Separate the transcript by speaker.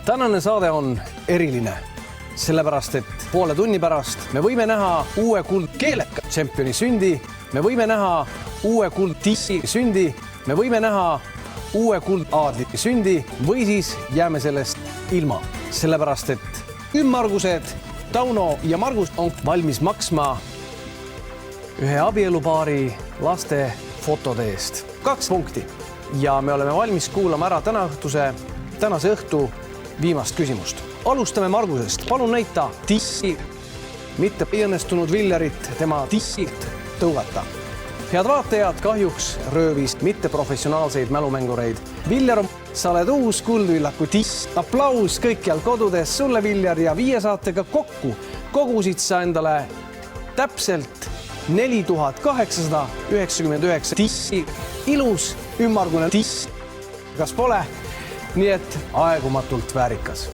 Speaker 1: Tänane saade on eriline, sellepärast et poole tunni pärast me võime näha uue kuldkeeleka tšempioni sündi, me võime näha uue kuldtissi sündi, me võime näha uue kuldaadli sündi või siis jääme sellest ilma, sellepärast et ümmargused Tauno ja Margus on valmis maksma ühe abielupaari laste fotode eest 2 punkti ja me oleme valmis kuulama ära tänase õhtu viimast küsimust. Alustame Margusest. Palun näita tissi, mitte õnnestunud Villerit tema tissilt tõugata. Head vaatajad, kahjuks röövis mitteprofessionaalseid mälumängureid. Viller, sa oled uus Kuldvillaku tiss. Aplaus kõikjal kodudes sulle, Viller, ja 5 saatega kokku kogusid sa endale täpselt 4899 tissi. Ilus ümmargune tiss. Kas pole? Nii et aegumatult väärikas.